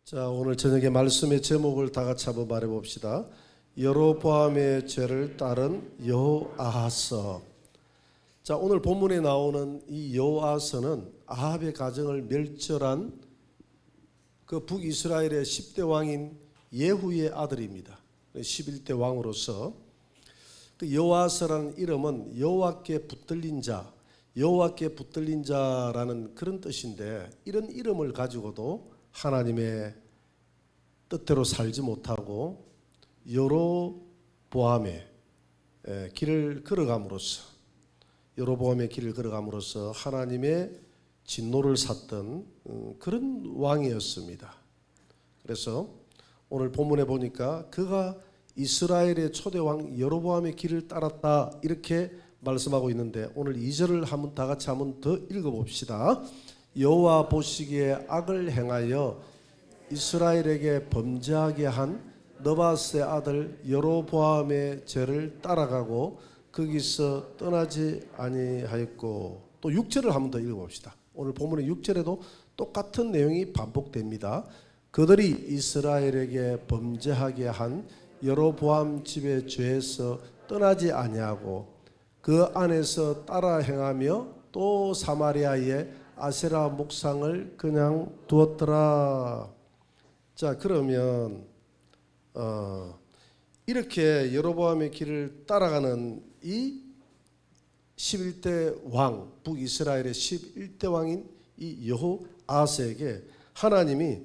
자, 오늘 저녁에 말씀의 제목을 다 같이 한번 말해 봅시다. 여로보암의 죄를 따른 여호아하스. 자, 오늘 본문에 나오는 이 여호아하스는 아합의 가정을 멸절한 그 북이스라엘의 10대 왕인 예후의 아들입니다. 11대 왕으로서 그 여호아하스라는 이름은 여호와께 붙들린 자, 여호와께 붙들린 자라는 그런 뜻인데, 이런 이름을 가지고도 하나님의 뜻대로 살지 못하고 여로보암의 길을 걸어감으로써, 여로보암의 길을 걸어감으로써 하나님의 진노를 샀던 그런 왕이었습니다. 그래서 오늘 본문에 보니까 그가 이스라엘의 초대왕 여로보암의 길을 따랐다 이렇게 말씀하고 있는데, 오늘 2절을 한번 다 같이 한번 더 읽어봅시다. 여호와 보시기에 악을 행하여 이스라엘에게 범죄하게 한 느바스의 아들 여로보암의 죄를 따라가고 거기서 떠나지 아니하였고, 또 6절을 한번 더 읽어봅시다. 오늘 본문의 6절에도 똑같은 내용이 반복됩니다. 그들이 이스라엘에게 범죄하게 한 여로보암 집의 죄에서 떠나지 아니하고 그 안에서 따라 행하며 또 사마리아의 아세라 목상을 그냥 두었더라. 자, 그러면 이렇게 여로보암의 길을 따라가는 이 11대 왕, 북이스라엘의 11대 왕인 이 여호아하스에게 하나님이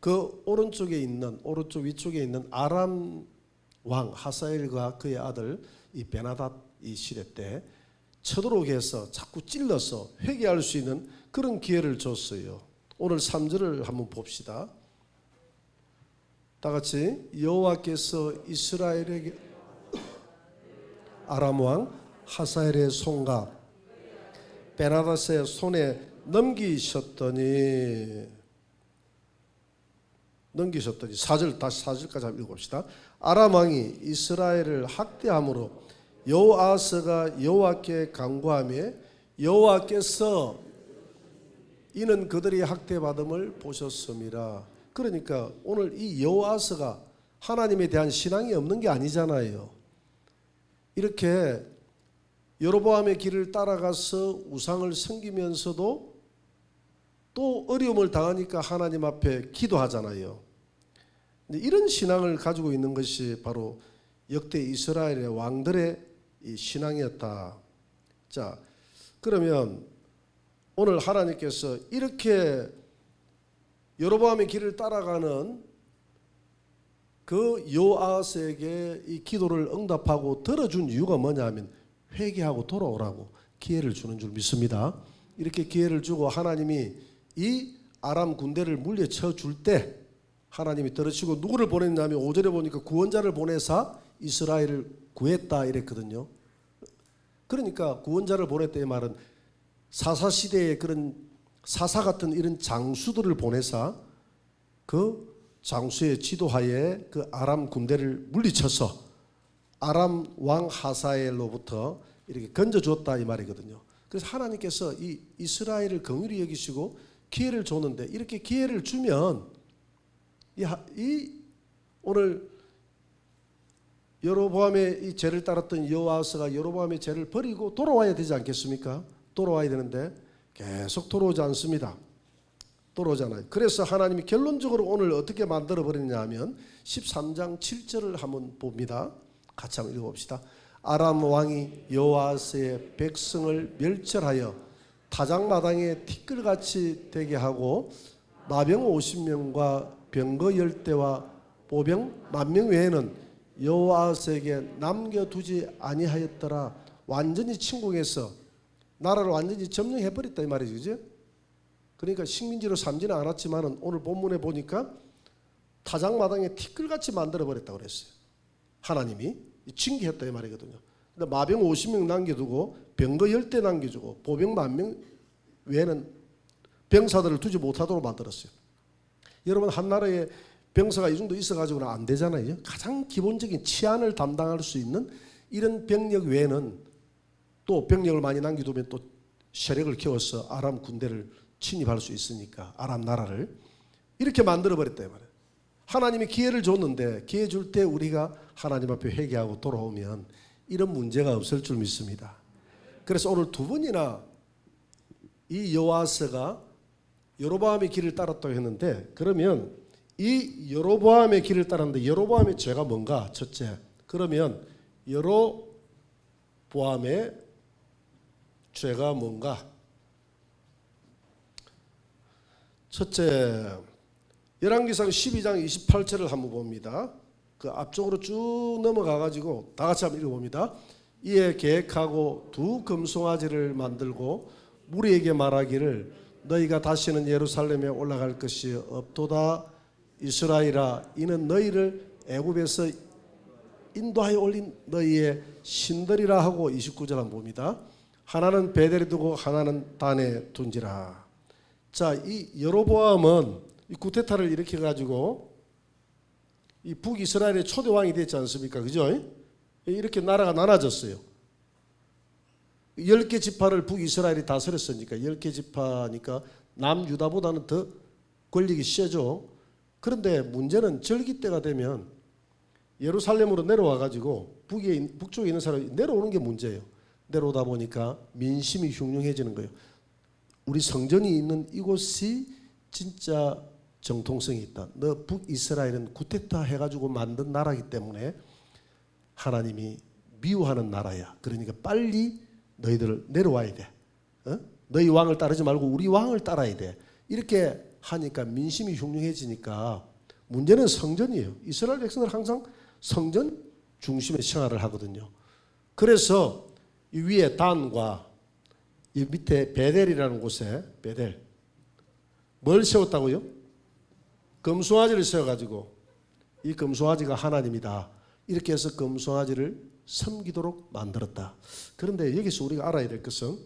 그 오른쪽 위쪽에 있는 아람 왕 하사엘과 그의 아들 이 베나닷 이 시대 때 쳐들어오게 해서 자꾸 찔러서 회개할 수 있는 그런 기회를 줬어요. 오늘 3절을 한번 봅시다. 다 같이 여호와께서 이스라엘에게 아람 왕 하사엘의 손과 베나닷의 손에 넘기셨더니 4절, 다시 4절까지 한번 읽어봅시다. 아람 왕이 이스라엘을 학대함으로 여호아하스가 여호와께 간구하며 여호와께서 이는 그들이 학대받음을 보셨음이라. 그러니까 오늘 이 여호아하스가 하나님에 대한 신앙이 없는 게 아니잖아요. 이렇게 여로보암의 길을 따라가서 우상을 섬기면서도 또 어려움을 당하니까 하나님 앞에 기도하잖아요. 이런 신앙을 가지고 있는 것이 바로 역대 이스라엘의 왕들의 이 신앙이었다. 자, 그러면 오늘 하나님께서 이렇게 여로보암의 길을 따라가는 그 여호아하스에게 이 기도를 응답하고 들어준 이유가 뭐냐 하면 회개하고 돌아오라고 기회를 주는 줄 믿습니다. 이렇게 기회를 주고 하나님이 이 아람 군대를 물리쳐 줄 때 하나님이 들으시고 누구를 보냈냐면 5절에 보니까 구원자를 보내사 이스라엘을 구했다 이랬거든요. 그러니까 구원자를 보냈다 이 말은 사사시대의 그런 사사 같은 이런 장수들을 보내사 그 장수의 지도하에 그 아람 군대를 물리쳐서 아람 왕 하사엘로부터 이렇게 건져주었다 이 말이거든요. 그래서 하나님께서 이 이스라엘을 긍휼히 여기시고 기회를 줬는데, 이렇게 기회를 주면 오늘 여로보암의 이 죄를 따랐던 여호아하스가 여로보암의 죄를 버리고 돌아와야 되지 않겠습니까? 돌아와야 되는데 계속 돌아오지 않습니다. 돌아오잖아요. 그래서 하나님이 결론적으로 오늘 어떻게 만들어 버리냐 하면 13장 7절을 한번 봅니다. 같이 한번 읽어봅시다. 아람 왕이 여호아하스의 백성을 멸절하여 타작마당에 티끌같이 되게 하고 마병 50명과 병거 10대와 보병 10,000명 외에는 여호아하스에게 남겨두지 아니하였더라. 완전히 침공해서 나라를 완전히 점령해버렸다 이 말이죠. 그죠? 그러니까 식민지로 삼지는 않았지만 오늘 본문에 보니까 타작마당에 티끌같이 만들어버렸다고 그랬어요. 하나님이 징계했다 이 말이거든요. 근데 마병 50명 남겨두고 병거 10대 남겨주고 보병 10,000명 외에는 병사들을 두지 못하도록 만들었어요. 여러분, 한 나라에 병사가 이 정도 있어가지고는 안 되잖아요. 가장 기본적인 치안을 담당할 수 있는 이런 병력 외에는 또 병력을 많이 남겨두면 또 세력을 키워서 아람 군대를 침입할 수 있으니까, 아람 나라를 이렇게 만들어버렸다 말이에요. 하나님이 기회를 줬는데 기회 줄 때 우리가 하나님 앞에 회개하고 돌아오면 이런 문제가 없을 줄 믿습니다. 그래서 오늘 두 번이나 이 여호와스가 여로보암의 길을 따랐다고 했는데, 그러면 이 여로보암의 길을 따랐는데 여로보암의 죄가 뭔가? 첫째, 그러면 여로보암의 죄가 뭔가? 첫째, 열왕기상 12장 28절을 한번 봅니다. 그 앞쪽으로 쭉 넘어가 가지고 다 같이 한번 읽어봅니다. 이에 계획하고 두 금송아지를 만들고 무리에게 말하기를 너희가 다시는 예루살렘에 올라갈 것이 없도다. 이스라엘아, 이는 너희를 애굽에서 인도하여 올린 너희의 신들이라 하고 29절 한번 봅니다. 하나는 베델에 두고 하나는 단에 둔지라. 자, 이 여로보암은 이 구테타를 일으켜 가지고 이 북이스라엘의 초대 왕이 됐지 않습니까? 그죠? 이렇게 나라가 나눠졌어요. 10개 지파를 북이스라엘이 다스렸으니까 10개 지파니까 남유다보다는 더 권력이 세죠. 그런데 문제는 절기 때가 되면 예루살렘으로 내려와 가지고 북쪽에 있는 사람이 내려오는 게 문제예요. 내려오다 보니까 민심이 흉흉해지는 거예요. 우리 성전이 있는 이곳이 진짜 정통성이 있다. 너 북이스라엘은 구테타 해가지고 만든 나라이기 때문에 하나님이 미워하는 나라야. 그러니까 빨리 너희들 내려와야 돼. 너희 왕을 따르지 말고 우리 왕을 따라야 돼. 이렇게 하니까 민심이 흉흉해지니까 문제는 성전이에요. 이스라엘 백성은 항상 성전 중심의 생활을 하거든요. 그래서 이 위에 단과 이 밑에 베델이라는 곳에 베델 뭘 세웠다고요? 금송아지를 세워가지고 이 금송아지가 하나님이다. 이렇게 해서 금송아지를 섬기도록 만들었다. 그런데 여기서 우리가 알아야 될 것은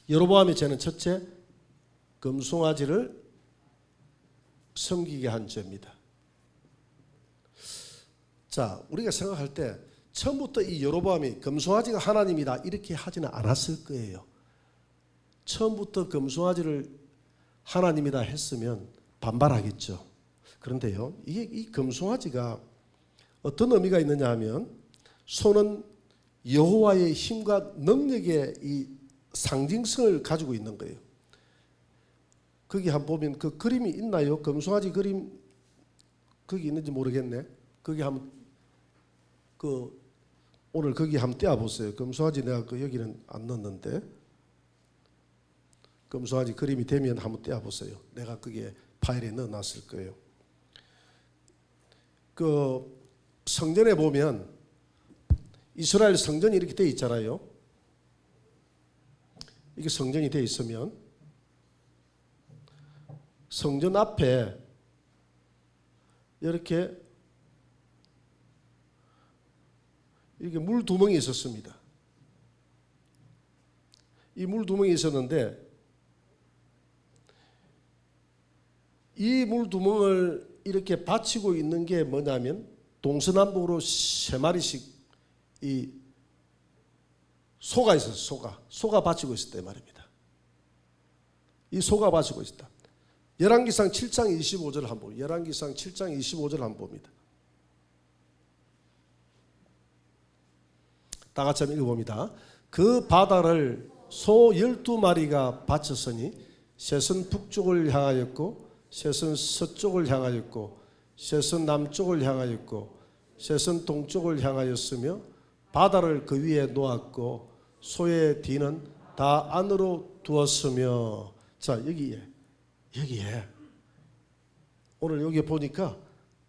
여로보암의 죄는 첫째, 금송아지를 섬기게 한 죄입니다. 자, 우리가 생각할 때 처음부터 이 여로보암이 금송아지가 하나님이다 이렇게 하지는 않았을 거예요. 처음부터 금송아지를 하나님이다 했으면 반발하겠죠. 그런데요, 이 금송아지가 어떤 의미가 있느냐 하면 소는 여호와의 힘과 능력의 이 상징성을 가지고 있는 거예요. 거기 한번 보면 그 그림이 있나요? 금송아지 그림 거기 있는지 모르겠네. 거기 한번 오늘 거기 한번 떼어 보세요. 금송아지 내가 여기는 안 넣었는데 금송아지 그림이 되면 한번 떼어 보세요. 내가 거기에 파일에 넣어놨을 거예요. 그 성전에 보면 이스라엘 성전이 이렇게 돼 있잖아요. 이게 성전이 돼 있으면 성전 앞에 이렇게 물 두멍이 있었습니다. 이 물 두멍이 있었는데 이 물 두멍을 이렇게 받치고 있는 게 뭐냐면 동서남북으로 3마리씩 이 소가 있었어요. 소가 받치고 있었단 말입니다. 이 소가 받치고 있었다. 열왕기상 7장 25절을 한번 봅니다. 열왕기상 7장 25절을 한번 봅니다. 다 같이 한번 읽어봅니다. 그 바다를 소 12마리가 바쳤으니 셋은 북쪽을 향하였고 셋은 서쪽을 향하였고 셋은 남쪽을 향하였고 셋은 동쪽을 향하였으며 바다를 그 위에 놓았고 소의 뒤는 다 안으로 두었으며. 자, 여기에 오늘 여기 보니까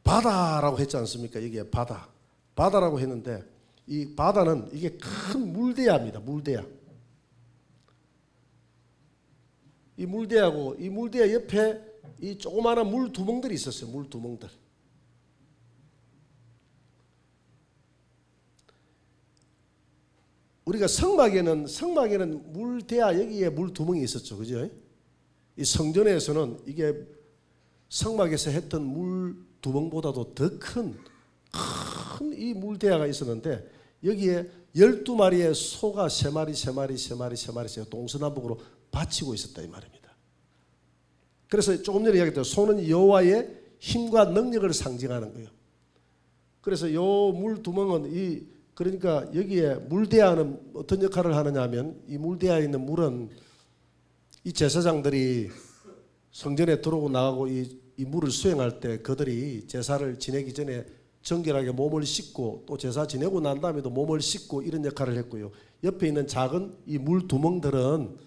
바다라고 했지 않습니까? 여기에 바다라고 했는데 이 바다는 이게 큰 물대야입니다. 물대야. 이 물대야고 이 물대야 옆에 이 조그마한 물 두멍들이 있었어요. 물 두멍들. 우리가 성막에는 물대야 여기에 물 두멍이 있었죠. 그죠? 이 성전에서는 이게 성막에서 했던 물 두멍보다도 더 큰 이 물대야가 있었는데 여기에 12마리의 소가 3마리 동서남북으로 바치고 있었다 이 말입니다. 그래서 조금 전에 이야기했던 소는 여호와의 힘과 능력을 상징하는 거예요. 그래서 요 물 두멍은 그러니까 여기에 물대야는 어떤 역할을 하느냐 하면 이 물대야에 있는 물은 이 제사장들이 성전에 들어오고 나가고 이 물을 수행할 때 그들이 제사를 지내기 전에 정결하게 몸을 씻고 또 제사 지내고 난 다음에도 몸을 씻고 이런 역할을 했고요. 옆에 있는 작은 이 물 두멍들은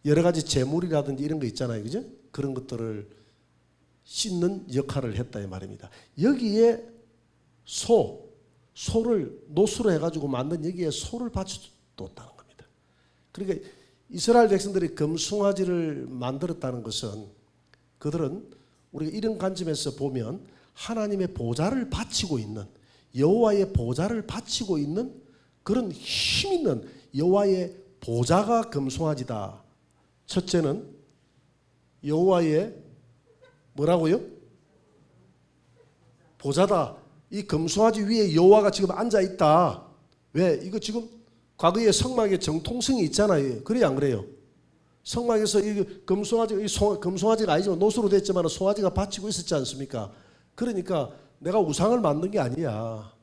여러 가지 재물이라든지 이런 거 있잖아요. 그죠? 그런 것들을 씻는 역할을 했다 이 말입니다. 여기에 소를 노수로 해가지고 만든 여기에 소를 바쳐뒀다는 겁니다. 그러니까 이스라엘 백성들이 금송아지를 만들었다는 것은 그들은 우리가 이런 관점에서 보면 하나님의 보좌를 바치고 있는 여호와의 보좌를 바치고 있는 그런 힘 있는 여호와의 보좌가 금송아지다. 첫째는 여호와의 뭐라고요? 보좌다. 이 금송아지 위에 여호와가 지금 앉아 있다. 왜? 이거 지금 과거에 성막에 정통성이 있잖아요. 그래요, 안 그래요? 성막에서 이 금송아지가 아니지만 노수로 됐지만 송아지가 바치고 있었지 않습니까? 그러니까 내가 우상을 만든 게 아니야.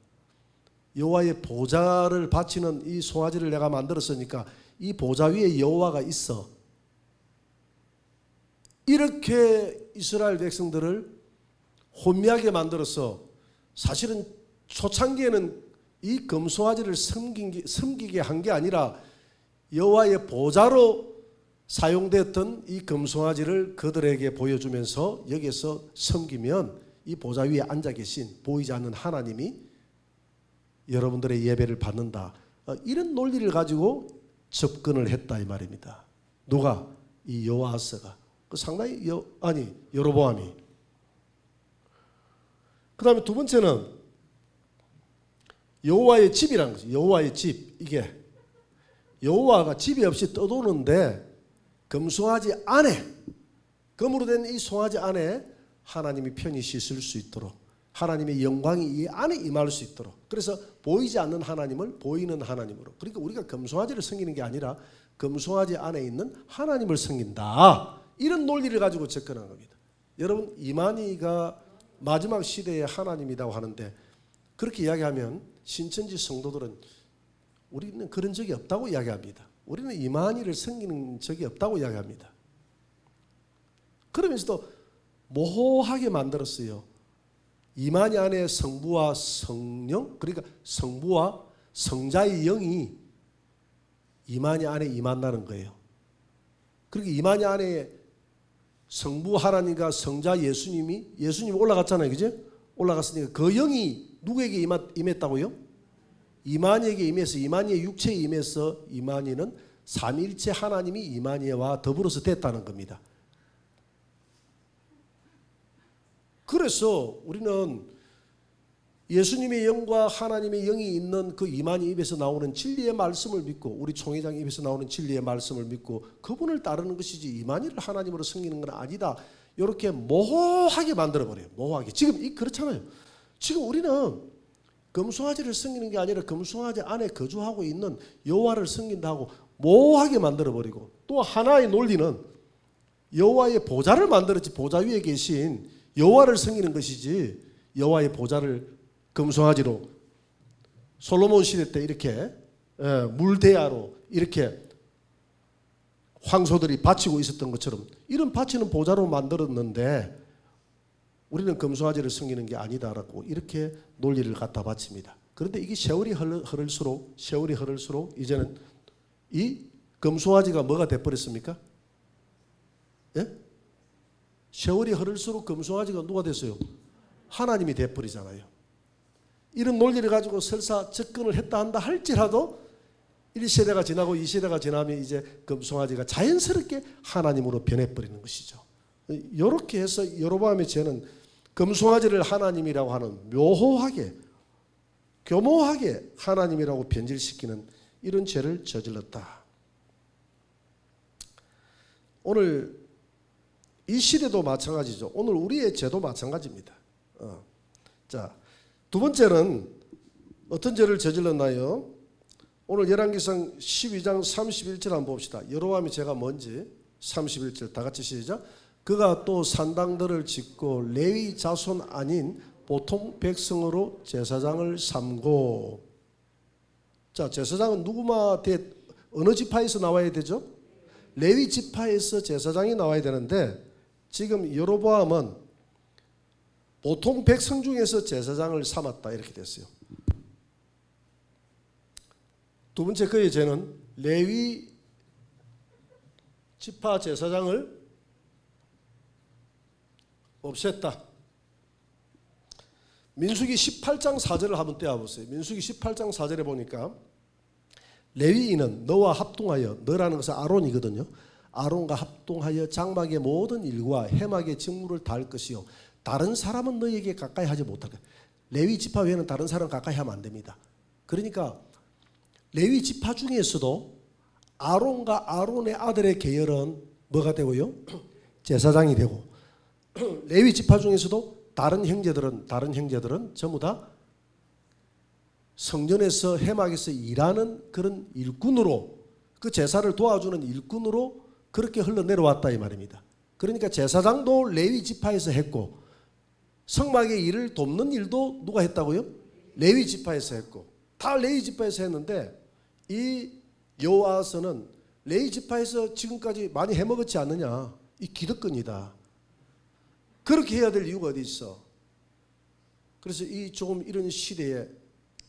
여호와의 보좌를 바치는 이 송아지를 내가 만들었으니까 이 보좌 위에 여호와가 있어. 이렇게 이스라엘 백성들을 혼미하게 만들어서 사실은 초창기에는 이 금송아지를 섬기게 한 게 아니라 여호와의 보좌로 사용됐던 이 금송아지를 그들에게 보여주면서 여기서 섬기면 이 보좌 위에 앉아 계신 보이지 않는 하나님이 여러분들의 예배를 받는다. 이런 논리를 가지고 접근을 했다 이 말입니다. 누가? 이 여호아스가. 상당히 여로보암이. 그 다음에 두 번째는 여호와의 집이라는 거죠. 여호와의 집. 이게 여호와가 집이 없이 떠도는데 금송아지 안에 금으로 된 이 송아지 안에 하나님이 편히 씻을 수 있도록 하나님의 영광이 이 안에 임할 수 있도록 그래서 보이지 않는 하나님을 보이는 하나님으로 그러니까 우리가 금송아지를 섬기는 게 아니라 금송아지 안에 있는 하나님을 섬긴다. 이런 논리를 가지고 접근한 겁니다. 여러분 이만희가 마지막 시대의 하나님이라고 하는데 그렇게 이야기하면 신천지 성도들은 우리는 그런 적이 없다고 이야기합니다. 우리는 이만희를 섬기는 적이 없다고 이야기합니다. 그러면서도 모호하게 만들었어요. 이만희 안에 성부와 성령 그러니까 성부와 성자의 영이 이만희 안에 임한다는 거예요. 그러니까 이만희 안에 성부 하나님과 성자 예수님이 올라갔잖아요. 그죠? 올라갔으니까 그 영이 누구에게 임했다고요? 이만희에게 임해서 이만희의 육체에 임해서 이만희는 삼위일체 하나님이 이만희와 더불어서 됐다는 겁니다. 그래서 우리는 예수님의 영과 하나님의 영이 있는 그 이만희 입에서 나오는 진리의 말씀을 믿고 우리 총회장 입에서 나오는 진리의 말씀을 믿고 그분을 따르는 것이지 이만희를 하나님으로 섬기는 건 아니다. 이렇게 모호하게 만들어버려요. 모호하게. 지금 그렇잖아요. 지금 우리는 금송아지를 섬기는 게 아니라 금송아지 안에 거주하고 있는 여호와를 섬긴다고 모호하게 만들어버리고 또 하나의 논리는 여호와의 보좌를 만들었지 보좌 위에 계신 여호와를 섬기는 것이지 여호와의 보좌를 금송아지로 솔로몬 시대 때 이렇게 물대야로 이렇게 황소들이 바치고 있었던 것처럼 이런 바치는 보좌로 만들었는데 우리는 금송아지를 섬기는 게 아니다라고 이렇게 논리를 갖다 바칩니다. 그런데 이게 세월이 흐를수록 이제는 이 금송아지가 뭐가 돼버렸습니까? 예? 세월이 흐를수록 금송아지가 누가 됐어요? 하나님이 돼버리잖아요. 이런 논리를 가지고 설사 접근을 했다 한다 할지라도 1세대가 지나고 2세대가 지나면 이제 금송아지가 자연스럽게 하나님으로 변해버리는 것이죠. 이렇게 해서 여로보암의 죄는 금송아지를 하나님이라고 하는 묘호하게 교모하게 하나님이라고 변질시키는 이런 죄를 저질렀다. 오늘 이 시대도 마찬가지죠. 오늘 우리의 죄도 마찬가지입니다. 자, 두 번째는 어떤 죄를 저질렀나요? 오늘 열왕기상 12장 31절 한번 봅시다. 여로보암의 죄가 뭔지. 31절 다 같이 시작. 그가 또 산당들을 짓고 레위 자손 아닌 보통 백성으로 제사장을 삼고. 자, 제사장은 어느 지파에서 나와야 되죠? 레위 지파에서 제사장이 나와야 되는데 지금 여로보암은 보통 백성 중에서 제사장을 삼았다 이렇게 됐어요. 두 번째 그의 죄는 레위 지파 제사장을 없앴다. 민수기 18장 4절을 한번 떼어보세요. 민수기 18장 4절에 보니까 레위인은 너와 합동하여, 너라는 것은 아론이거든요. 아론과 합동하여 장막의 모든 일과 해막의 직무를 다할 것이요 다른 사람은 너에게 가까이 하지 못할 것. 레위 지파 외에는 다른 사람 가까이 하면 안 됩니다. 그러니까 레위 지파 중에서도 아론과 아론의 아들의 계열은 뭐가 되고요? 제사장이 되고, 레위 지파 중에서도 다른 형제들은 전부 다 성전에서 해막에서 일하는 그런 일꾼으로, 그 제사를 도와주는 일꾼으로 그렇게 흘러내려왔다 이 말입니다. 그러니까 제사장도 레위 지파에서 했고, 성막의 일을 돕는 일도 누가 했다고요? 레위 지파에서 했고, 다 레위 지파에서 했는데 이 여호와서는 레위 지파에서 지금까지 많이 해먹었지 않느냐, 이 기득권이다. 그렇게 해야 될 이유가 어디 있어? 그래서 이 조금 이런 시대에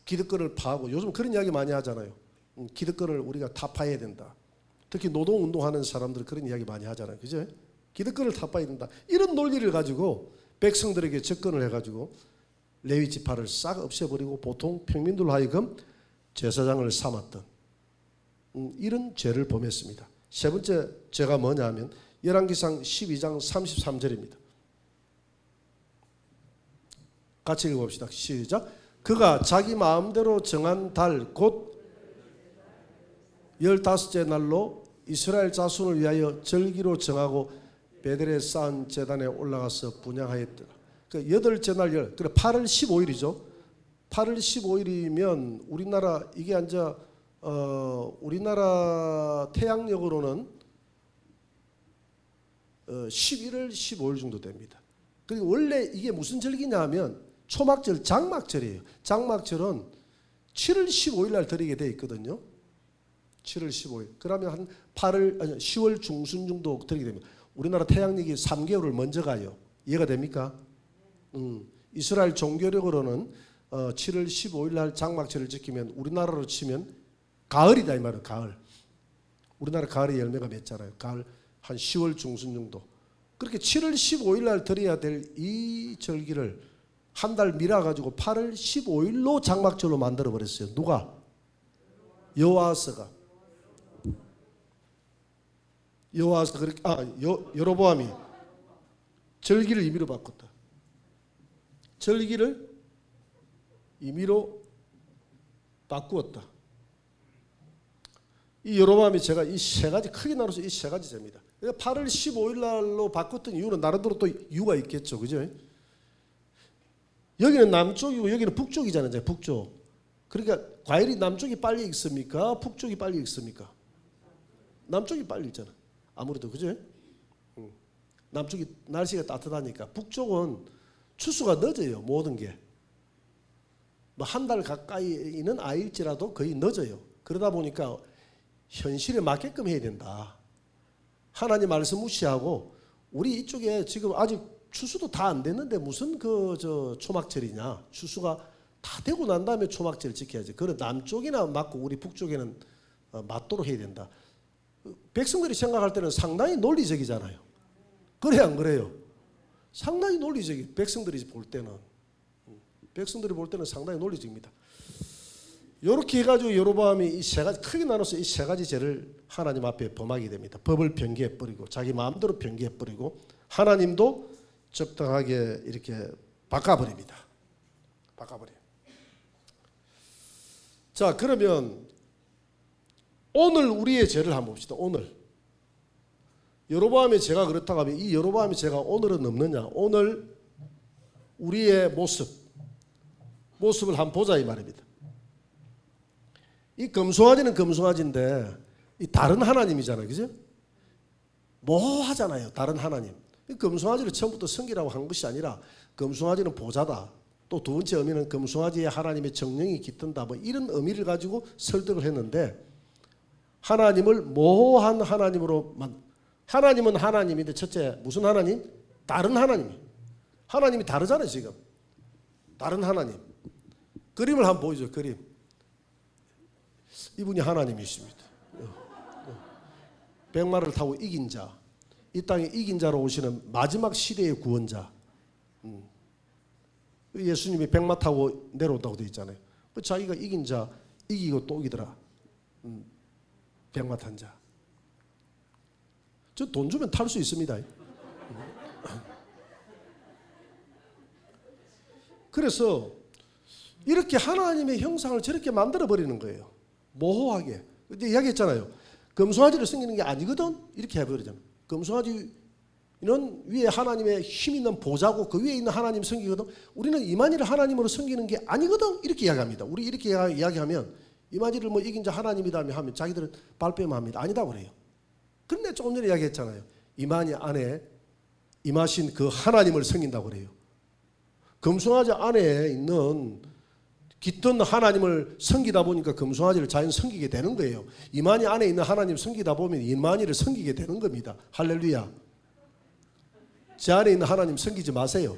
기득권을 파하고, 요즘 그런 이야기 많이 하잖아요. 기득권을 우리가 타파해야 된다. 특히 노동운동하는 사람들 그런 이야기 많이 하잖아요. 그죠? 기득권을 타파해야 된다. 이런 논리를 가지고 백성들에게 접근을 해가지고 레위 지파를 싹 없애버리고 보통 평민들로 하여금 제사장을 삼았던 이런 죄를 범했습니다. 세 번째 죄가 뭐냐면 열왕기상 12장 33절입니다. 같이 읽어봅시다. 시작. 그가 자기 마음대로 정한 달 곧 15째 날로 이스라엘 자손을 위하여 절기로 정하고 베델에 쌓은 제단에 올라가서 분향하였더라. 그 8째 날 그래 8월 15일이죠. 8월 15일이면 우리나라 이게 앉아 우리나라 태양력으로는 11월 15일 정도 됩니다. 그리고 원래 이게 무슨 절기냐 하면 초막절, 장막절이에요. 장막절은 7월 15일 날 드리게 돼 있거든요. 7월 15일. 그러면 한 10월 중순 정도 드리게 됩니다. 우리나라 태양력이 3개월을 먼저 가요. 이해가 됩니까? 이스라엘 종교력으로는 7월 15일 날 장막절을 지키면 우리나라로 치면 가을이다 이 말은 가을. 우리나라 가을의 열매가 맺잖아요. 가을 한 10월 중순 정도. 그렇게 7월 15일 날 드려야 될 이 절기를 한 달 미뤄가지고 8월 15일로 장막절로 만들어 버렸어요. 누가? 여호와서가. 여호와서 그렇게 여로보암이 절기를 임의로 바꿨다. 절기를 임의로 바꾸었다. 이 여로보암이 제가 이 세 가지 크게 나눠서 이 세 가지 죄입니다. 8월 15일 날로 바꿨던 이유는 나름대로 또 이유가 있겠죠. 그죠? 여기는 남쪽이고 여기는 북쪽이잖아요. 북쪽. 그러니까 과일이 남쪽이 빨리 익습니까? 북쪽이 빨리 익습니까? 남쪽이 빨리 익잖아. 아무래도 그죠? 남쪽이 날씨가 따뜻하니까. 북쪽은 추수가 늦어요. 모든 게. 뭐 한 달 가까이는 아닐지라도 거의 늦어요. 그러다 보니까 현실에 맞게끔 해야 된다. 하나님 말씀 무시하고 우리 이쪽에 지금 아직 추수도 다 안 됐는데 무슨 초막절이냐. 추수가 다 되고 난 다음에 초막절 지켜야지. 그래 남쪽이나 맞고 우리 북쪽에는 맞도록 해야 된다. 백성들이 생각할 때는 상당히 논리적이잖아요. 그래요 안 그래요? 상당히 논리적이. 백성들이 볼 때는 상당히 논리적입니다. 이렇게 해가지고 여로보암이 이 세 가지 크게 나눠서 이 세 가지 죄를 하나님 앞에 범하게 됩니다. 법을 변개해 버리고 자기 마음대로 변개해 버리고 하나님도 적당하게 이렇게 바꿔버립니다. 바꿔버려요. 자, 그러면 오늘 우리의 죄를 한번 봅시다. 오늘 여로보암의 죄가 그렇다고 하면 이 여로보암의 죄가 오늘은 없느냐? 오늘 우리의 모습을 한번 보자 이 말입니다. 이 금송아지는 금송아지인데 이 다른 하나님이잖아요. 그죠? 모호하잖아요. 다른 하나님. 금송아지를 처음부터 섬기라고 한 것이 아니라 금송아지는 보좌다. 또 두 번째 의미는 금송아지에 하나님의 정령이 깃든다. 뭐 이런 의미를 가지고 설득을 했는데 하나님을 모호한 하나님으로 하나님은 하나님인데 첫째 무슨 하나님? 다른 하나님. 하나님이 다르잖아요 지금. 다른 하나님. 그림을 한번 보여줘요. 그림. 이분이 하나님이십니다. 백마를 타고 이긴 자. 이 땅에 이긴 자로 오시는 마지막 시대의 구원자. 예수님이 백마 타고 내려온다고 되어 있잖아요. 자기가 이긴 자 이기고 또 이기더라. 백마 탄 자. 저 돈 주면 탈 수 있습니다. 그래서 이렇게 하나님의 형상을 저렇게 만들어 버리는 거예요. 모호하게. 근데 이야기했잖아요. 금송아지를 섬기는 게 아니거든. 이렇게 해버리잖아요. 금송아지는 위에 하나님의 힘 있는 보좌고 그 위에 있는 하나님 섬기거든. 우리는 이만희를 하나님으로 섬기는 게 아니거든. 이렇게 이야기합니다. 우리 이렇게 이야기하면 이만희를 뭐 이긴 자 하나님이다 하면 자기들은 발뺌합니다. 아니다 그래요. 그런데 조금 전에 이야기했잖아요. 이만희 안에 임하신 그 하나님을 섬긴다고 그래요. 금송아지 안에 있는 깃든 하나님을 섬기다 보니까 금송아지를 자연 섬기게 되는 거예요. 이만희 안에 있는 하나님 섬기다 보면 이만희를 섬기게 되는 겁니다. 할렐루야. 제 안에 있는 하나님 섬기지 마세요.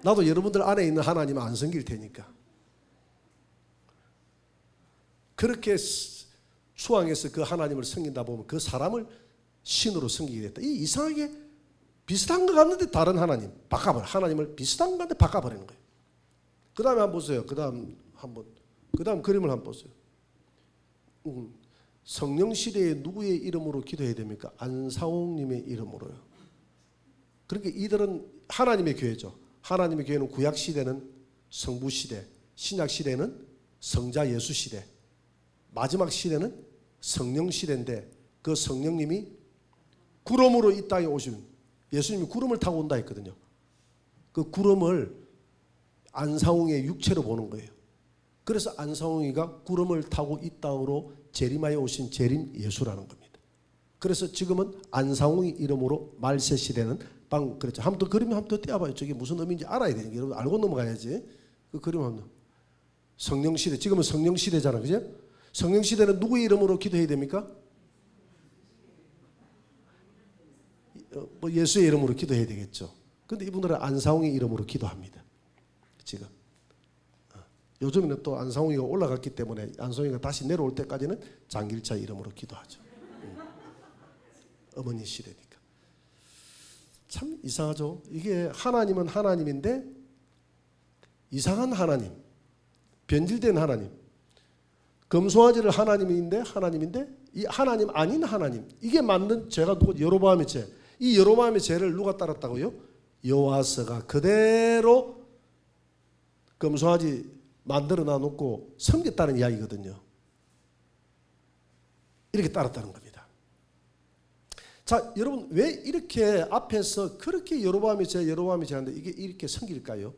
나도 여러분들 안에 있는 하나님 안 섬길 테니까. 그렇게 수왕에서 그 하나님을 섬긴다 보면 그 사람을 신으로 섬기게 됐다. 이 이상하게 비슷한 것 같는데 다른 하나님 바꿔버려. 하나님을 비슷한 것 같은데 바꿔버리는 거예요. 그 다음에 한번 보세요. 그 다음 그림을 한번 보세요. 성령 시대에 누구의 이름으로 기도해야 됩니까? 안사홍님의 이름으로요. 그러니까 이들은 하나님의 교회죠. 하나님의 교회는 구약 시대는 성부 시대, 신약 시대는 성자 예수 시대, 마지막 시대는 성령 시대인데 그 성령님이 구름으로 이 땅에 오시면 예수님이 구름을 타고 온다 했거든요. 그 구름을 안사홍의 육체로 보는 거예요. 그래서 안사홍이가 구름을 타고 이 땅으로 재림하여 오신 재림 예수라는 겁니다. 그래서 지금은 안사홍의 이름으로 말세 시대는 그렇죠. 한번 더 그림 한번 더 떼어봐요. 저게 무슨 의미인지 알아야 되니까 여러분 알고 넘어가야지. 그 그림 한번. 성령 시대. 지금은 성령 시대잖아, 그죠? 성령 시대는 누구의 이름으로 기도해야 됩니까? 뭐 예수의 이름으로 기도해야 되겠죠. 근데 이분들은 안사홍의 이름으로 기도합니다. 지금. 요즘에는 또 안사홍이가 올라갔기 때문에 안사홍이가 다시 내려올 때까지는 장길차 이름으로 기도하죠. 어머니 시대니까. 참 이상하죠. 이게 하나님은 하나님인데 이상한 하나님, 변질된 하나님. 금송아지를 하나님인데 이 하나님 아닌 하나님. 이게 만든 죄가 누구? 여로보암의 죄. 이 여로보암의 죄를 누가 따랐다고요? 여호와서가 그대로 금송아지 만들어 놔놓고 섬겼다는 이야기거든요. 이렇게 따랐다는 겁니다. 자, 여러분 왜 이렇게 앞에서 그렇게 여로보암의 죄 하는데 이게 이렇게 섬길까요?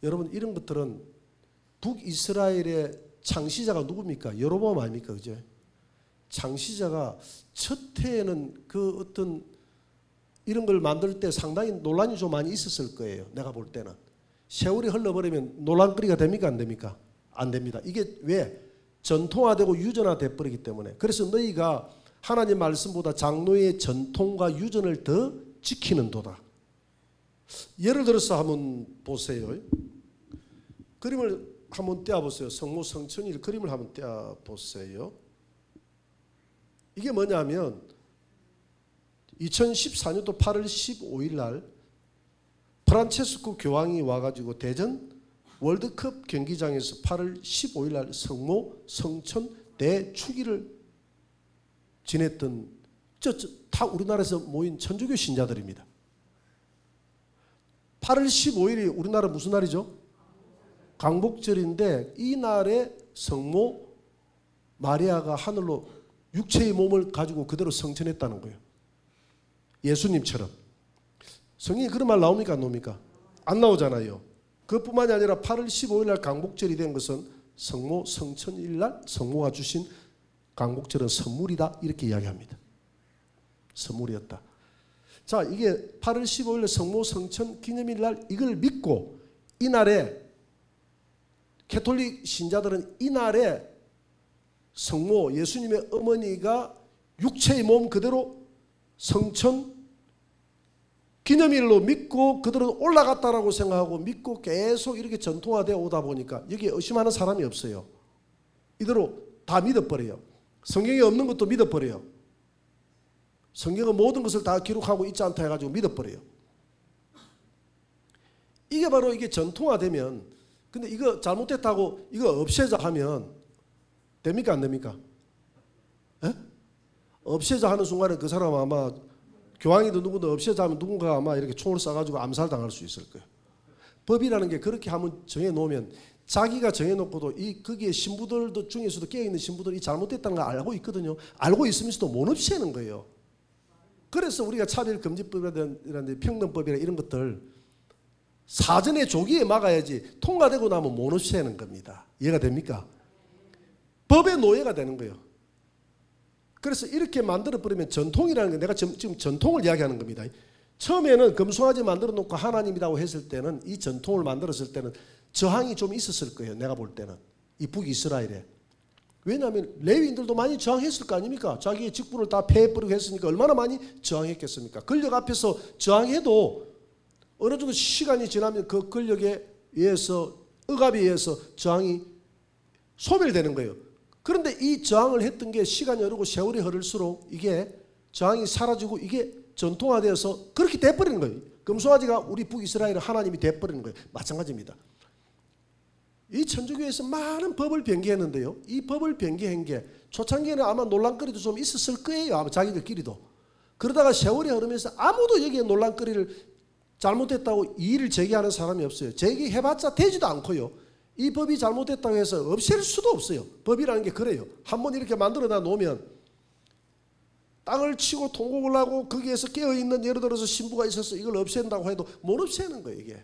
여러분 이런 것들은 북이스라엘의 창시자가 누굽니까? 여로보암 아닙니까? 그죠? 창시자가 첫 해에는 그 어떤 이런 걸 만들 때 상당히 논란이 좀 많이 있었을 거예요. 내가 볼 때는. 세월이 흘러버리면 논란거리가 됩니까? 안 됩니까? 안 됩니다. 이게 왜? 전통화되고 유전화돼 버리기 때문에. 그래서 너희가 하나님 말씀보다 장로의 전통과 유전을 더 지키는 도다. 예를 들어서 한번 보세요. 그림을 한번 떼어보세요. 성모 성천일 그림을 한번 떼어보세요. 이게 뭐냐면 2014년도 8월 15일 날 프란체스코 교황이 와가지고 대전 월드컵 경기장에서 8월 15일 날 성모 성천 대축일을 지냈던 다 우리나라에서 모인 천주교 신자들입니다. 8월 15일이 우리나라 무슨 날이죠? 강복절인데 이 날에 성모 마리아가 하늘로 육체의 몸을 가지고 그대로 성천했다는 거예요. 예수님처럼. 성경에 그런 말 나옵니까? 안 나옵니까? 안 나오잖아요. 그것뿐만이 아니라 8월 15일 날 강복절이 된 것은 성모 성천일 날 성모가 주신 강복절은 선물이다 이렇게 이야기합니다. 선물이었다. 자, 이게 8월 15일 성모 성천 기념일 날 이걸 믿고 이날에 캐톨릭 신자들은 이날에 성모 예수님의 어머니가 육체의 몸 그대로 성천 기념일로 믿고 그들은 올라갔다라고 생각하고 믿고 계속 이렇게 전통화되어 오다 보니까 여기에 의심하는 사람이 없어요. 이대로 다 믿어버려요. 성경에 없는 것도 믿어버려요. 성경은 모든 것을 다 기록하고 있지 않다 해가지고 믿어버려요. 이게 바로 이게 전통화되면, 근데 이거 잘못됐다고 이거 없애자 하면 됩니까 안 됩니까? 에? 없애자 하는 순간에 그 사람 아마 교황이든 누구든 없애자 하면 누군가 아마 이렇게 총을 쏴가지고 암살당할 수 있을 거예요. 법이라는 게 그렇게 한번 정해놓으면 자기가 정해놓고도 이 거기에 신부들 중에서도 깨어있는 신부들이 잘못됐다는 걸 알고 있거든요. 알고 있으면서도 못 없애는 거예요. 그래서 우리가 차별금지법이라든지 평등법이나 이런 것들 사전에 조기에 막아야지 통과되고 나면 못 없애는 겁니다. 이해가 됩니까? 법의 노예가 되는 거예요. 그래서 이렇게 만들어버리면 전통이라는 게, 내가 지금 전통을 이야기하는 겁니다. 처음에는 금송아지 만들어 놓고 하나님이라고 했을 때는, 이 전통을 만들었을 때는 저항이 좀 있었을 거예요. 내가 볼 때는 이 북이스라엘에. 왜냐하면 레위인들도 많이 저항했을 거 아닙니까? 자기의 직분을 다 폐해버리고 했으니까 얼마나 많이 저항했겠습니까? 권력 앞에서 저항해도 어느 정도 시간이 지나면 그 권력에 의해서, 억압에 의해서 저항이 소멸되는 거예요. 그런데 이 저항을 했던 게 시간이 흐르고 세월이 흐를수록 이게 저항이 사라지고 이게 전통화되어서 그렇게 돼버리는 거예요. 금송아지가 우리 북이스라엘의 하나님이 돼버리는 거예요. 마찬가지입니다. 이 천주교에서 많은 법을 변개했는데요. 이 법을 변개한 게 초창기에는 아마 논란거리도 좀 있었을 거예요. 아마 자기들끼리도. 그러다가 세월이 흐르면서 아무도 여기에 논란거리를 잘못했다고 이의를 제기하는 사람이 없어요. 제기해봤자 되지도 않고요. 이 법이 잘못됐다고 해서 없앨 수도 없어요. 법이라는 게 그래요. 한번 이렇게 만들어다 놓으면 땅을 치고 통곡을 하고 거기에서 깨어있는, 예를 들어서 신부가 있어서 이걸 없앤다고 해도 못 없애는 거예요. 이게.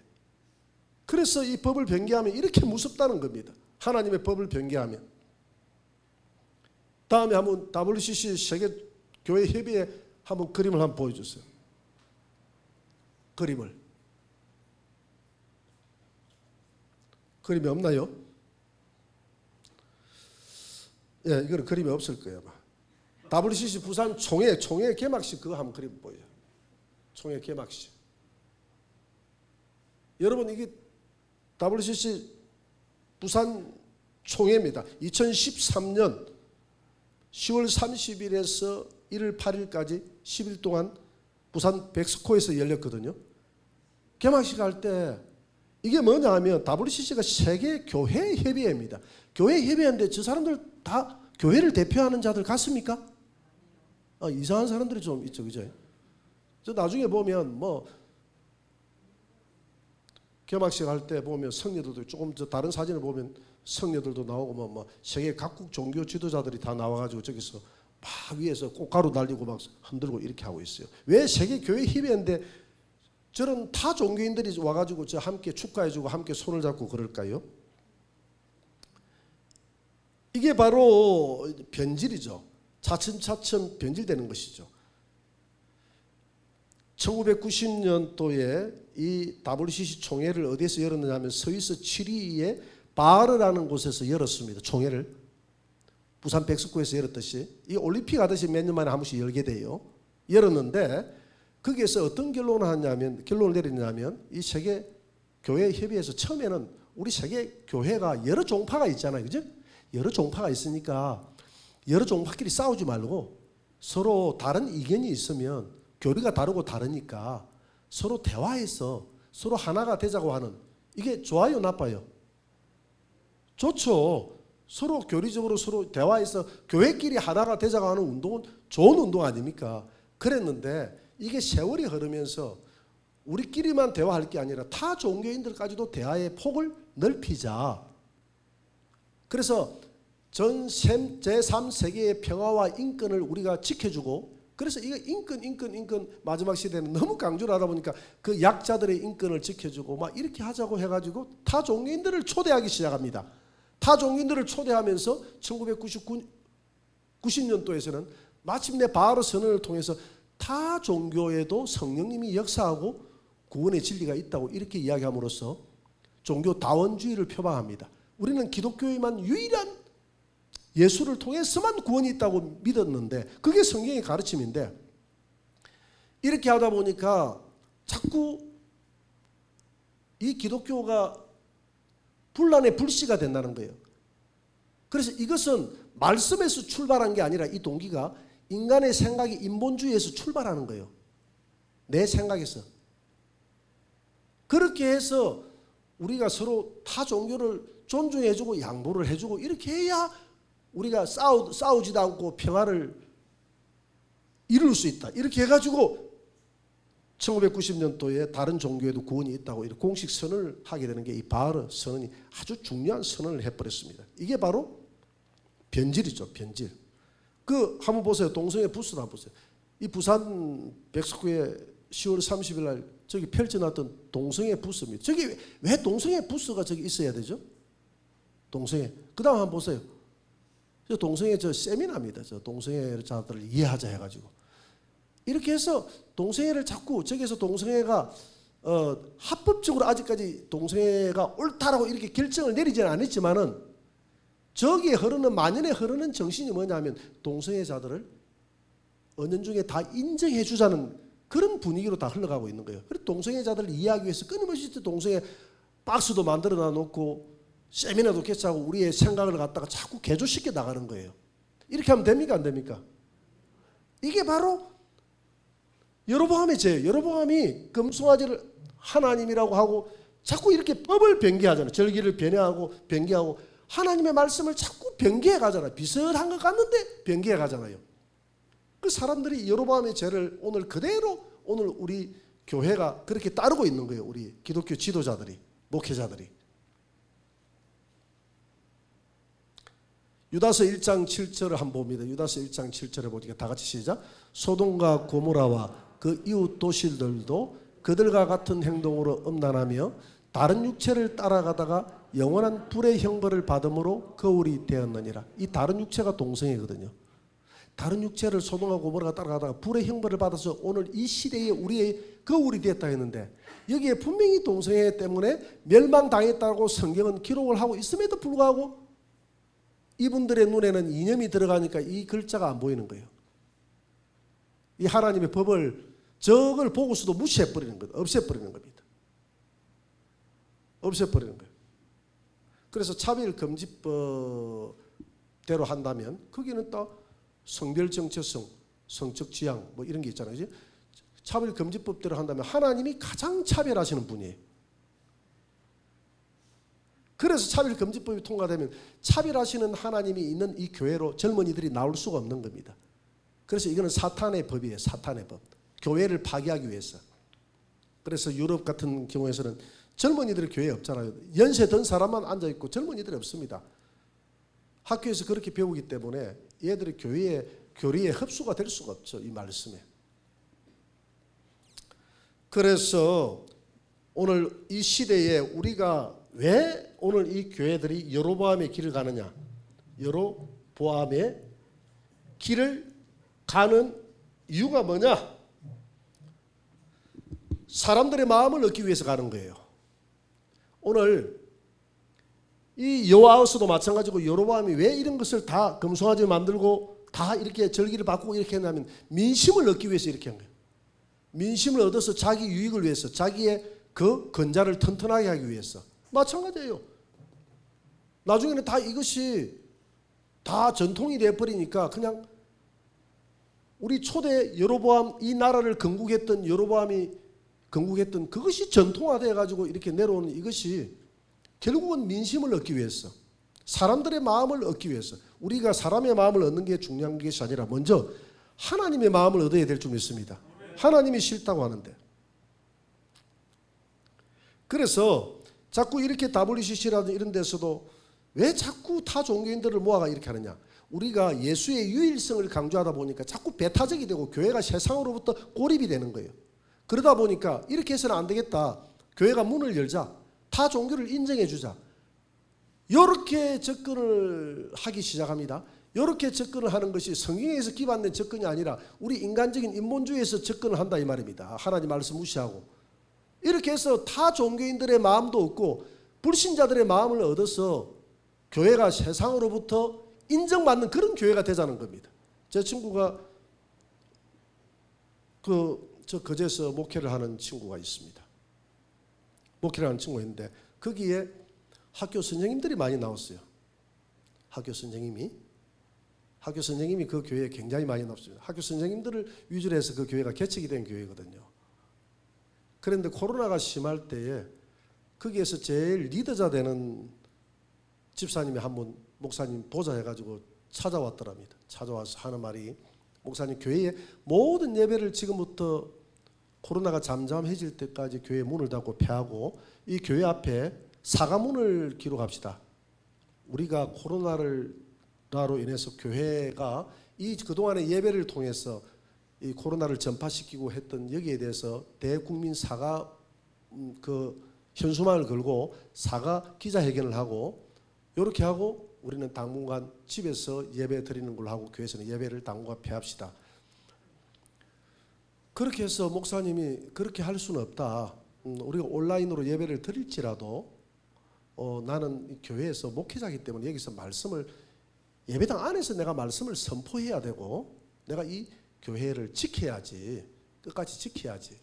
그래서 이 법을 변개하면 이렇게 무섭다는 겁니다. 하나님의 법을 변개하면. 다음에 한번 WCC 세계교회 협의회 한번 그림을 한번 보여주세요. 그림이 없나요? 예, 이거는 그림이 없을 거예요. WCC 부산 총회 개막식 그거 한번 그림 보여요. 총회 개막식. 여러분, 이게 WCC 부산 총회입니다. 2013년 10월 30일에서 1월 8일까지 10일 동안 부산 백스코에서 열렸거든요. 개막식 할 때 이게 뭐냐 하면 WCC가 세계교회협의회입니다. 교회협의회인데 저 사람들 다 교회를 대표하는 자들 같습니까? 이상한 사람들이 좀 있죠. 그죠? 저 나중에 보면 뭐 개막식 할 때 보면 성녀들도 조금, 저 다른 사진을 보면 성녀들도 나오고 뭐 세계 각국 종교 지도자들이 다 나와가지고 저기서 막 위에서 꽃가루 날리고 막 흔들고 이렇게 하고 있어요. 왜 세계교회협의회인데 저런 타 종교인들이 와가지고 저 함께 축하해주고 함께 손을 잡고 그럴까요? 이게 바로 변질이죠. 차츰차츰 변질되는 것이죠. 1990년도에 이 WCC 총회를 어디에서 열었느냐 하면 스위스 취리히의 바르라는 곳에서 열었습니다. 총회를. 부산 백스코에서 열었듯이. 이 올림픽 하듯이 몇 년 만에 한 번씩 열게 돼요. 열었는데 거기에서 어떤 결론을 내리냐면 이 세계교회협의회에서 처음에는 우리 세계교회가 여러 종파가 있잖아요. 그죠? 여러 종파가 있으니까 여러 종파끼리 싸우지 말고 서로 다른 의견이 있으면, 교리가 다르고 다르니까 서로 대화해서 서로 하나가 되자고 하는, 이게 좋아요, 나빠요? 좋죠. 서로 교리적으로 서로 대화해서 교회끼리 하나가 되자고 하는 운동은 좋은 운동 아닙니까? 그랬는데 이게 세월이 흐르면서 우리끼리만 대화할 게 아니라 타 종교인들까지도 대화의 폭을 넓히자. 그래서 전 제3세계의 평화와 인권을 우리가 지켜주고, 그래서 이거 인권 마지막 시대는 너무 강조를 하다 보니까 그 약자들의 인권을 지켜주고 막 이렇게 하자고 해가지고 타 종교인들을 초대하기 시작합니다. 타 종교인들을 초대하면서 1990년도에서는 마침내 바하르 선언을 통해서 타 종교에도 성령님이 역사하고 구원의 진리가 있다고 이렇게 이야기함으로써 종교 다원주의를 표방합니다. 우리는 기독교에만 유일한 예수를 통해서만 구원이 있다고 믿었는데 그게 성경의 가르침인데 이렇게 하다 보니까 자꾸 이 기독교가 분란의 불씨가 된다는 거예요. 그래서 이것은 말씀에서 출발한 게 아니라 이 동기가 인간의 생각이 인본주의에서 출발하는 거예요. 내 생각에서. 그렇게 해서 우리가 서로 타 종교를 존중해주고 양보를 해주고 이렇게 해야 우리가 싸우지도 않고 평화를 이룰 수 있다. 이렇게 해가지고 1990년도에 다른 종교에도 구원이 있다고 이렇게 공식 선언을 하게 되는 게 이 바하르 선언이 아주 중요한 선언을 해버렸습니다. 이게 바로 변질이죠. 변질. 한번 보세요. 동성애 부스도 한번 보세요. 이 부산 백석구에 10월 30일 날 저기 펼쳐놨던 동성애 부스입니다. 저기 왜 동성애 부스가 저기 있어야 되죠? 동성애. 그 다음 한번 보세요. 저 동성애 저 세미나입니다. 저 동성애 자들을 이해하자 해가지고. 이렇게 해서 동성애를 자꾸 저기서 동성애가 합법적으로 아직까지 동성애가 옳다라고 이렇게 결정을 내리지는 않았지만은 저기에 흐르는 만연에 흐르는 정신이 뭐냐면 동성애자들을 은연중에 다 인정해 주자는 그런 분위기로 다 흘러가고 있는 거예요. 그래서 동성애자들을 이해하기 위해서 끊임없이 동성애 박스도 만들어 놔놓고 세미나도 개최하고 우리의 생각을 갖다가 자꾸 개조시켜 나가는 거예요. 이렇게 하면 됩니까? 안 됩니까? 이게 바로 여로보암의 죄예요. 여로보암이 금송아지를 하나님이라고 하고 자꾸 이렇게 법을 변개하잖아요. 절기를 변개하고 하나님의 말씀을 자꾸 변개해 가잖아요. 비슷한 것 같는데 변개해 가잖아요. 그 사람들이 여로보암의 죄를 오늘 그대로 오늘 우리 교회가 그렇게 따르고 있는 거예요. 우리 기독교 지도자들이, 목회자들이. 유다서 1장 7절을 한번 봅니다. 유다서 1장 7절을 보니까 다 같이 시작. 소돔과 고모라와 그 이웃 도시들도 그들과 같은 행동으로 음란하며 다른 육체를 따라가다가 영원한 불의 형벌을 받음으로 거울이 되었느니라. 이 다른 육체가 동성애거든요. 다른 육체를 소돔과 고모라가 따라가다가 불의 형벌을 받아서 오늘 이 시대에 우리의 거울이 되었다 했는데 여기에 분명히 동성애 때문에 멸망당했다고 성경은 기록을 하고 있음에도 불구하고 이분들의 눈에는 이념이 들어가니까 이 글자가 안 보이는 거예요. 이 하나님의 법을 저걸 보고서도 무시해버리는 거예요. 없애버리는 겁니다. 없애버리는 거예요. 그래서 차별금지법대로 한다면 거기는 또 성별 정체성, 성적 지향 뭐 이런 게 있잖아요. 그치? 차별금지법대로 한다면 하나님이 가장 차별하시는 분이에요. 그래서 차별금지법이 통과되면 차별하시는 하나님이 있는 이 교회로 젊은이들이 나올 수가 없는 겁니다. 그래서 이거는 사탄의 법이에요. 사탄의 법. 교회를 파괴하기 위해서. 그래서 유럽 같은 경우에서는 젊은이들이 교회에 없잖아요. 연세 든 사람만 앉아있고 젊은이들이 없습니다. 학교에서 그렇게 배우기 때문에 얘들이 교리에 흡수가 될 수가 없죠. 이 말씀에. 그래서 오늘 이 시대에 우리가 왜 오늘 이 교회들이 여로보암의 길을 가느냐? 여로보암의 길을 가는 이유가 뭐냐? 사람들의 마음을 얻기 위해서 가는 거예요. 오늘 이 여호와하우스도 마찬가지고 여로보암이 왜 이런 것을 다 금송아지를 만들고 다 이렇게 절기를 바꾸고 이렇게 했냐면 민심을 얻기 위해서 이렇게 한 거예요. 민심을 얻어서 자기 유익을 위해서 자기의 그 건자를 튼튼하게 하기 위해서. 마찬가지예요. 나중에는 다 이것이 다 전통이 되어버리니까 그냥 우리 초대 여로보암 이 나라를 건국했던 여로보암이 건국했던 그것이 전통화되어 가지고 이렇게 내려오는 이것이 결국은 민심을 얻기 위해서 사람들의 마음을 얻기 위해서 우리가 사람의 마음을 얻는 게 중요한 것이 아니라 먼저 하나님의 마음을 얻어야 될 줄 믿습니다. 하나님이 싫다고 하는데 그래서 자꾸 이렇게 WCC라든 이런 데서도 왜 자꾸 타 종교인들을 모아가 이렇게 하느냐. 우리가 예수의 유일성을 강조하다 보니까 자꾸 배타적이 되고 교회가 세상으로부터 고립이 되는 거예요. 그러다 보니까 이렇게 해서는 안 되겠다. 교회가 문을 열자. 타 종교를 인정해 주자. 이렇게 접근을 하기 시작합니다. 이렇게 접근을 하는 것이 성경에서 기반된 접근이 아니라 우리 인간적인 인본주의에서 접근을 한다 이 말입니다. 하나님 말씀 무시하고. 이렇게 해서 타 종교인들의 마음도 얻고 불신자들의 마음을 얻어서 교회가 세상으로부터 인정받는 그런 교회가 되자는 겁니다. 제 친구가 저 거제에서 목회를 하는 친구가 있습니다. 목회를 하는 친구가 있는데 거기에 학교 선생님들이 많이 나왔어요. 학교 선생님이 그 교회에 굉장히 많이 나왔습니다. 학교 선생님들을 위주로 해서 그 교회가 개척이 된 교회거든요. 그런데 코로나가 심할 때에 거기에서 제일 리더자 되는 집사님이 한 분 목사님 보자 해가지고 찾아왔더랍니다. 찾아와서 하는 말이, 목사님 교회에 모든 예배를 지금부터 코로나가 잠잠해질 때까지 교회 문을 닫고 폐하고 이 교회 앞에 사과문을 기록합시다. 우리가 코로나로 인해서 교회가 이 그동안의 예배를 통해서 이 코로나를 전파시키고 했던 여기에 대해서 대국민 사과 현수막을 걸고 사과 기자회견을 하고 이렇게 하고 우리는 당분간 집에서 예배 드리는 걸로 하고 교회에서는 예배를 당분간 폐합시다. 그렇게 해서 목사님이 그렇게 할 수는 없다. 우리가 온라인으로 예배를 드릴지라도 나는 교회에서 목회자이기 때문에 여기서 말씀을 예배당 안에서 내가 말씀을 선포해야 되고 내가 이 교회를 지켜야지, 끝까지 지켜야지.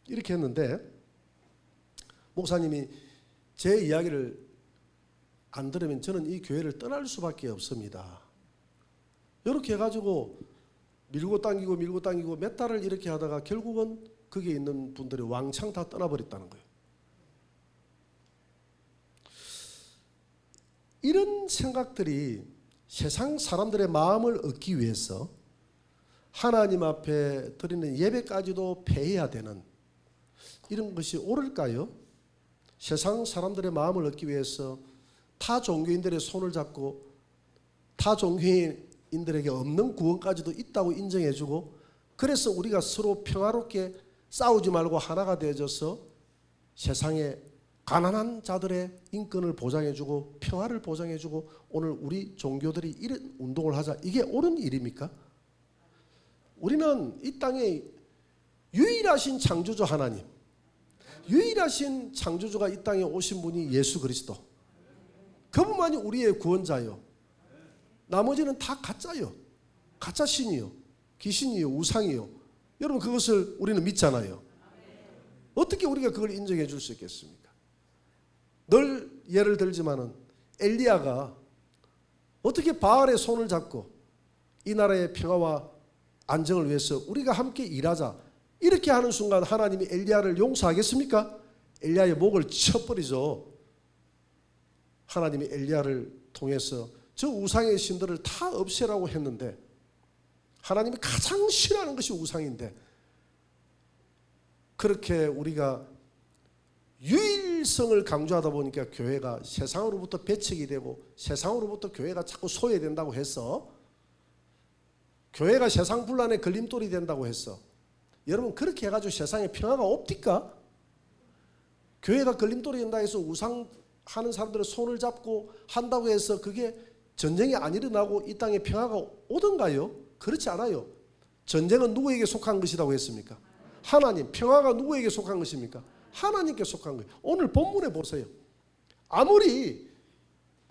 이렇게 했는데 목사님이 제 이야기를 안 들으면 저는 이 교회를 떠날 수밖에 없습니다. 이렇게 해가지고 밀고 당기고 몇 달을 이렇게 하다가 결국은 거기에 있는 분들이 왕창 다 떠나버렸다는 거예요. 이런 생각들이 세상 사람들의 마음을 얻기 위해서 하나님 앞에 드리는 예배까지도 폐해야 되는 이런 것이 옳을까요? 세상 사람들의 마음을 얻기 위해서 타 종교인들의 손을 잡고 타 종교인들에게 없는 구원까지도 있다고 인정해주고 그래서 우리가 서로 평화롭게 싸우지 말고 하나가 되어져서 세상에 가난한 자들의 인권을 보장해주고 평화를 보장해주고 오늘 우리 종교들이 이런 운동을 하자. 이게 옳은 일입니까? 우리는 이 땅에 유일하신 창조주 하나님, 유일하신 창조주가 이 땅에 오신 분이 예수 그리스도, 그분만이 우리의 구원자요. 나머지는 다 가짜요. 가짜 신이요, 귀신이요, 우상이요. 여러분 그것을 우리는 믿잖아요. 어떻게 우리가 그걸 인정해 줄 수 있겠습니까? 늘 예를 들지만은 엘리야가 어떻게 바알의 손을 잡고 이 나라의 평화와 안정을 위해서 우리가 함께 일하자 이렇게 하는 순간 하나님이 엘리야를 용서하겠습니까? 엘리야의 목을 쳐버리죠. 하나님이 엘리야를 통해서 저 우상의 신들을 다 없애라고 했는데 하나님이 가장 싫어하는 것이 우상인데 그렇게 우리가 유일성을 강조하다 보니까 교회가 세상으로부터 배척이 되고 세상으로부터 교회가 자꾸 소외된다고 해서 교회가 세상 분란의 걸림돌이 된다고 해서 여러분 그렇게 해가지고 세상에 평화가 없디까? 교회가 걸림돌이 된다 해서 우상하는 사람들의 손을 잡고 한다고 해서 그게 전쟁이 안 일어나고 이 땅에 평화가 오던가요? 그렇지 않아요. 전쟁은 누구에게 속한 것이라고 했습니까? 하나님. 평화가 누구에게 속한 것입니까? 하나님께 속한 거예요. 오늘 본문에 보세요. 아무리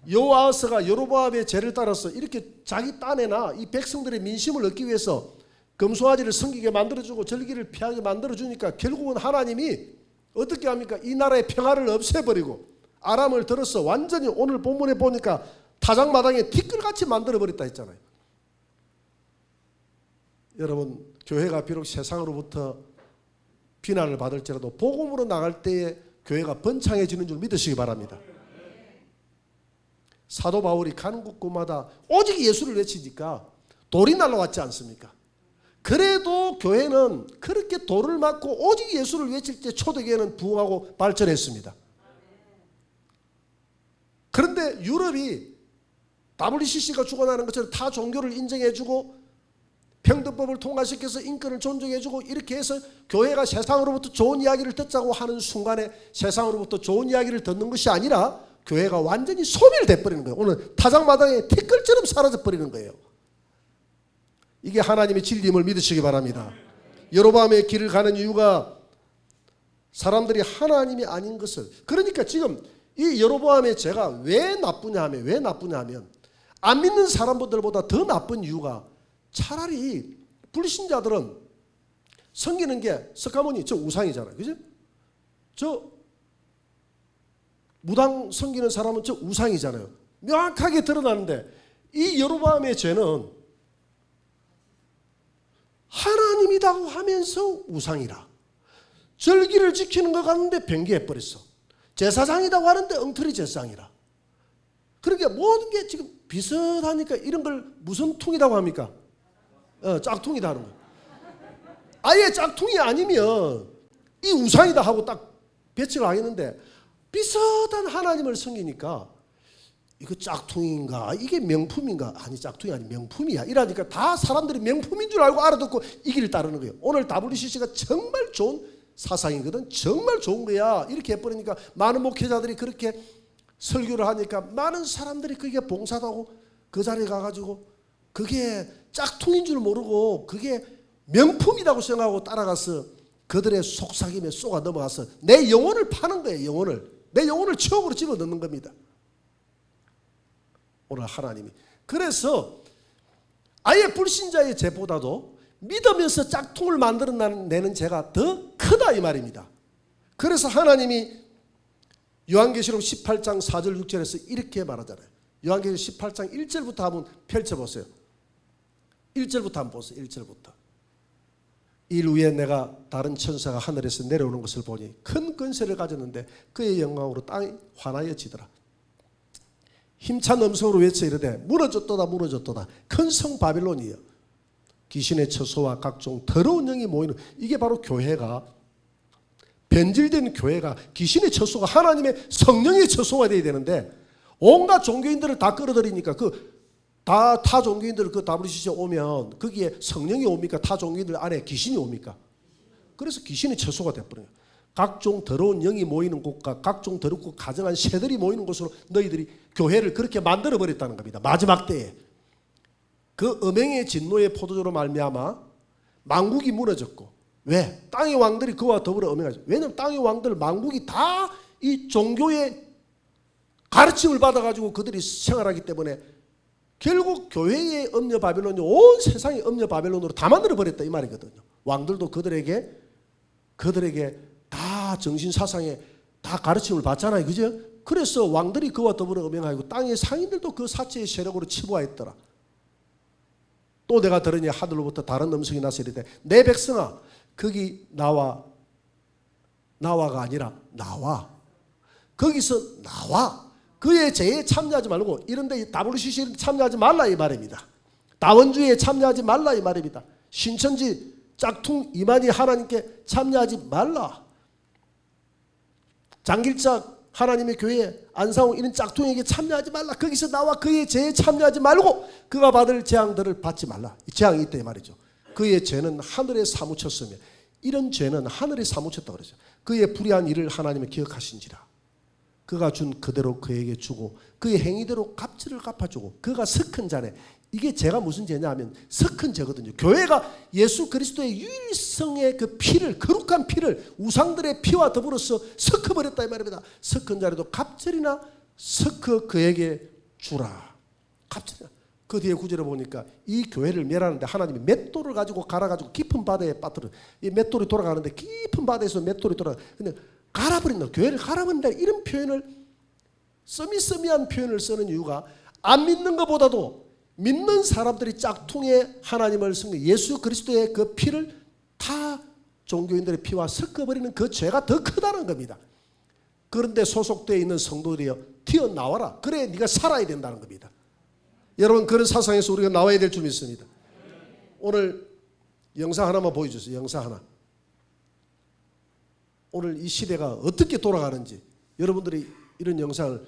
여호와서가 여로보암의 죄를 따라서 이렇게 자기 딴에나 이 백성들의 민심을 얻기 위해서 금송아지를 섬기게 만들어주고 절기를 피하게 만들어주니까 결국은 하나님이 어떻게 합니까? 이 나라의 평화를 없애버리고 아람을 들어서 완전히 오늘 본문에 보니까 타작마당에 티끌같이 만들어버렸다 했잖아요. 여러분 교회가 비록 세상으로부터 비난을 받을지라도 복음으로 나갈 때에 교회가 번창해지는 줄 믿으시기 바랍니다. 사도 바울이 가는 곳곳마다 오직 예수를 외치니까 돌이 날라왔지 않습니까? 그래도 교회는 그렇게 돌을 맞고 오직 예수를 외칠 때 초대교회는 부흥하고 발전했습니다. 그런데 유럽이 WCC가 죽어나는 것처럼 타 종교를 인정해주고 평등법을 통과시켜서 인권을 존중해주고 이렇게 해서 교회가 세상으로부터 좋은 이야기를 듣자고 하는 순간에 세상으로부터 좋은 이야기를 듣는 것이 아니라 교회가 완전히 소멸돼 버리는 거예요. 오늘 타작마당에 티끌처럼 사라져 버리는 거예요. 이게 하나님의 진리임을 믿으시기 바랍니다. 여로보암의 길을 가는 이유가 사람들이 하나님이 아닌 것을, 그러니까 지금 이 여로보암의 죄가 왜 나쁘냐 하면 안 믿는 사람들보다 더 나쁜 이유가, 차라리 불신자들은 섬기는 게 석가모니 저 우상이잖아요. 그죠? 저 무당 섬기는 사람은 저 우상이잖아요. 명확하게 드러나는데 이 여로보암의 죄는 하나님이라고 하면서 우상이라, 절기를 지키는 것 같은데 변개해버렸어. 제사장이라고 하는데 엉터리 제사장이라. 그러니까 모든 게 지금 비슷하니까 이런 걸 무슨 퉁이라고 합니까? 짝퉁이다 하는 거예요. 아예 짝퉁이 아니면 이 우상이다 하고 딱 배치를 하겠는데, 비슷한 하나님을 섬기니까 이거 짝퉁인가 이게 명품인가, 아니 짝퉁이 아니 명품이야 이러니까 다 사람들이 명품인 줄 알고 알아듣고 이 길을 따르는 거예요. 오늘 WCC가 정말 좋은 사상이거든. 정말 좋은 거야. 이렇게 해버리니까 많은 목회자들이 그렇게 설교를 하니까 많은 사람들이 그게 봉사도 하고 그 자리에 가가지고 그게 짝퉁인 줄 모르고 그게 명품이라고 생각하고 따라가서 그들의 속삭임에 쏘가 넘어가서 내 영혼을 파는 거예요. 영혼을. 내 영혼을 추억으로 집어넣는 겁니다. 오늘 하나님이. 그래서 아예 불신자의 죄보다도 믿으면서 짝퉁을 만들어내는 죄가 더 크다 이 말입니다. 그래서 하나님이 요한계시록 18장 4절 6절에서 이렇게 말하잖아요. 요한계시록 18장 1절부터 한번 펼쳐보세요. 1절부터 한번 보세요. 1절부터. 일 후에 내가 다른 천사가 하늘에서 내려오는 것을 보니 큰 권세를 가졌는데 그의 영광으로 땅이 환하여지더라. 힘찬 음성으로 외쳐 이르되 무너졌도다 무너졌도다 큰 성 바빌론이여, 귀신의 처소와 각종 더러운 영이 모이는, 이게 바로 교회가, 변질된 교회가 귀신의 처소가 하나님의 성령의 처소가 되어야 되는데, 온갖 종교인들을 다 끌어들이니까 타 종교인들 그 WCC 오면 거기에 성령이 옵니까? 타 종교인들 안에 귀신이 옵니까? 그래서 귀신의 처소가 되어버려요. 각종 더러운 영이 모이는 곳과 각종 더럽고 가증한 새들이 모이는 곳으로 너희들이 교회를 그렇게 만들어버렸다는 겁니다. 마지막 때에 그 음행의 진노의 포도주로 말미암아 만국이 무너졌고, 왜? 땅의 왕들이 그와 더불어 음행하죠. 왜냐하면 땅의 왕들 만국이 다 이 종교의 가르침을 받아가지고 그들이 생활하기 때문에 결국 교회의 음녀 바빌론이 온 세상의 음녀 바빌론으로 다 만들어버렸다 이 말이거든요. 왕들도 그들에게 다 정신사상에 다 가르침을 받잖아요. 그죠? 그래서 왕들이 그와 더불어 음행하고 땅의 상인들도 그 사체의 세력으로 치부하였더라. 또 내가 들으니 하늘로부터 다른 음성이 나서 이르되 내 백성아 거기 나와가 아니라 나와, 거기서 나와, 그의 죄에 참여하지 말고, 이런데 WCC에 참여하지 말라 이 말입니다. 다원주의에 참여하지 말라 이 말입니다. 신천지 짝퉁 이만희 하나님께 참여하지 말라. 장길작 하나님의 교회 안상홍 이런 짝퉁에게 참여하지 말라. 거기서 나와 그의 죄에 참여하지 말고 그가 받을 재앙들을 받지 말라. 재앙이 있다 이 말이죠. 그의 죄는 하늘에 사무쳤으며, 이런 죄는 하늘에 사무쳤다고 그러죠. 그의 불의한 일을 하나님은 기억하신지라. 그가 준 그대로 그에게 주고 그의 행위대로 값을 갚아주고 그가 석한 자네. 이게 죄가 무슨 죄냐 하면 석한 죄거든요. 교회가 예수 그리스도의 유일성의 그 피를, 거룩한 피를 우상들의 피와 더불어서 섞어버렸다 이 말입니다. 석한 자라도 갑절이나 섞어 그에게 주라. 갑절이나. 그 뒤에 구절을 보니까 이 교회를 멸하는데 하나님이 맷돌을 가지고 갈아가지고 깊은 바다에 빠뜨려. 이 맷돌이 돌아가는데 깊은 바다에서 맷돌이 돌아가. 근데 갈아버린다. 교회를 갈아버린다. 이런 표현을, 서미서미한 표현을 쓰는 이유가, 안 믿는 것보다도 믿는 사람들이 짝퉁의 하나님을 섬겨 예수 그리스도의 그 피를 다 종교인들의 피와 섞어버리는 그 죄가 더 크다는 겁니다. 그런데 소속되어 있는 성도들이여 튀어나와라. 그래 네가 살아야 된다는 겁니다. 여러분, 그런 사상에서 우리가 나와야 될 줄 믿습니다. 오늘 영상 하나만 보여주세요. 영상 하나. 오늘 이 시대가 어떻게 돌아가는지 여러분들이 이런 영상을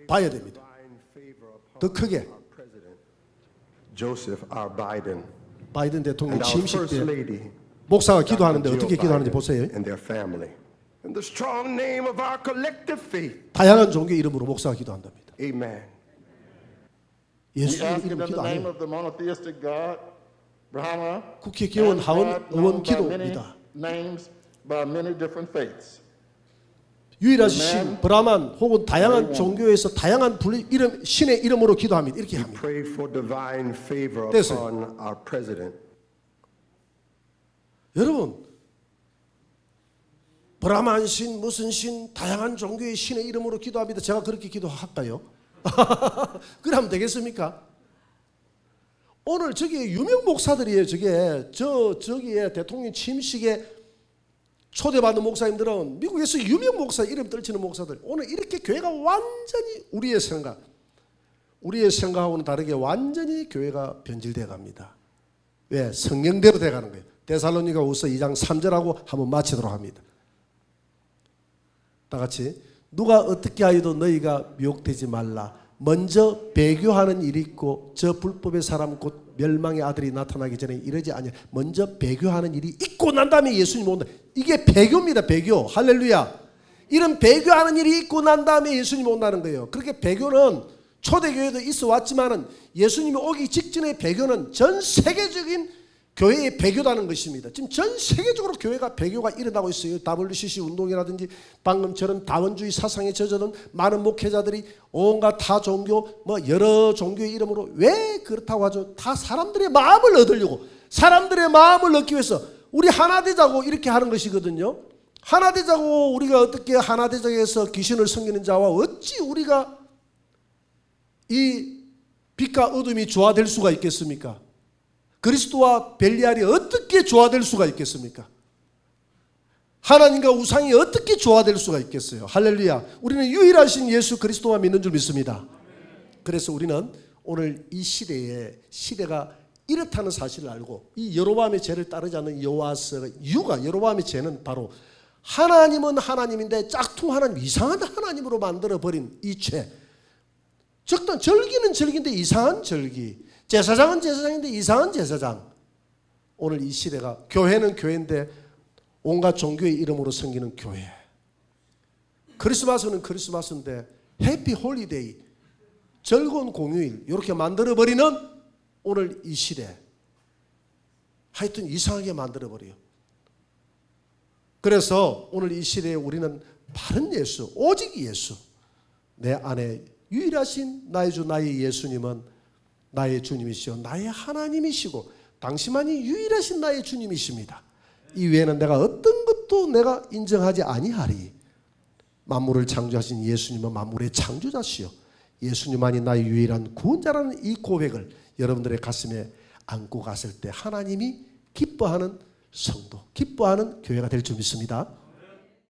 봐야 됩니다. 더 크게. Joseph R. Biden 바이든 대통령 and our 취임식 First 때 Lady 목사가 기도하는데 Dr. 어떻게 Jill 기도하는지 Biden 보세요. and their family. In the strong name of our collective faith. 다양한 종교의 이름으로 목사가 기도한답니다. Amen. We 예수 ask it 이름 in 기도 the 안 name 해요. of the monotheistic God, Brahma, 국회의원 and 하원 God 의원 known by many 기도입니다. names by many different faiths. 유일하신 브라만 혹은 다양한 종교에서 다양한 이름 신의 이름으로 기도합니다. 이렇게 We 합니다. pray for divine favor 됐어요. upon our president. 여러분, 브라만 신 무슨 신 다양한 종교의 신의 이름으로 기도합니다. 제가 그렇게 기도할까요? 그러면 되겠습니까? 오늘 저기 유명 목사들이에요. 저기에 대통령 취임식에 초대받는 목사님들은 미국에서 유명 목사 이름 떨치는 목사들, 오늘 이렇게 교회가 완전히 우리의 생각하고는 다르게 완전히 교회가 변질되어 갑니다. 왜? 성경대로 되어 가는 거예요. 데살로니가후서 2장 3절하고 한번 마치도록 합니다. 다 같이. 누가 어떻게 하여도 너희가 미혹되지 말라. 먼저 배교하는 일이 있고 저 불법의 사람 곧 멸망의 아들이 나타나기 전에 이러지 아니하. 먼저 배교하는 일이 있고 난 다음에 예수님 온다. 이게 배교입니다. 배교. 할렐루야. 이런 배교하는 일이 있고 난 다음에 예수님 온다는 거예요. 그렇게 배교는 초대교회도 있어 왔지만은 예수님이 오기 직전의 배교는 전 세계적인 교회의 배교라는 것입니다. 지금 전 세계적으로 교회가 배교가 일어나고 있어요. WCC 운동이라든지 방금처럼 다원주의 사상에 젖어든 많은 목회자들이 온갖 타 종교 여러 종교의 이름으로 왜 그렇다고 하죠? 다 사람들의 마음을 얻으려고, 사람들의 마음을 얻기 위해서 우리 하나 되자고 이렇게 하는 것이거든요. 하나 되자고. 우리가 어떻게 하나 되자에서 귀신을 섬기는 자와 어찌 우리가 이 빛과 어둠이 조화될 수가 있겠습니까? 그리스도와 벨리알이 어떻게 조화될 수가 있겠습니까? 하나님과 우상이 어떻게 조화될 수가 있겠어요? 할렐루야. 우리는 유일하신 예수 그리스도만 믿는 줄 믿습니다. 그래서 우리는 오늘 이 시대가 이렇다는 사실을 알고 이 여로보암의 죄를 따르지 않는 여호와서 이유가, 여로보암의 죄는 바로 하나님은 하나님인데 짝퉁 하나님, 이상한 하나님으로 만들어버린 이 죄. 적당 절기는 절기인데 이상한 절기, 제사장은 제사장인데 이상한 제사장. 오늘 이 시대가 교회는 교회인데 온갖 종교의 이름으로 섬기는 교회. 크리스마스는 크리스마스인데 해피 홀리데이, 즐거운 공휴일 이렇게 만들어버리는 오늘 이 시대. 하여튼 이상하게 만들어버려요. 그래서 오늘 이 시대에 우리는 바른 예수, 오직 예수, 내 안에 유일하신 나의 주 나의 예수님은 나의 주님이시요 나의 하나님이시고 당신만이 유일하신 나의 주님이십니다. 이 외에는 내가 어떤 것도 내가 인정하지 아니하리. 만물을 창조하신 예수님은 만물의 창조자시요 예수님만이 나의 유일한 구원자라는 이 고백을 여러분들의 가슴에 안고 갔을 때 하나님이 기뻐하는 성도, 기뻐하는 교회가 될 줄 믿습니다.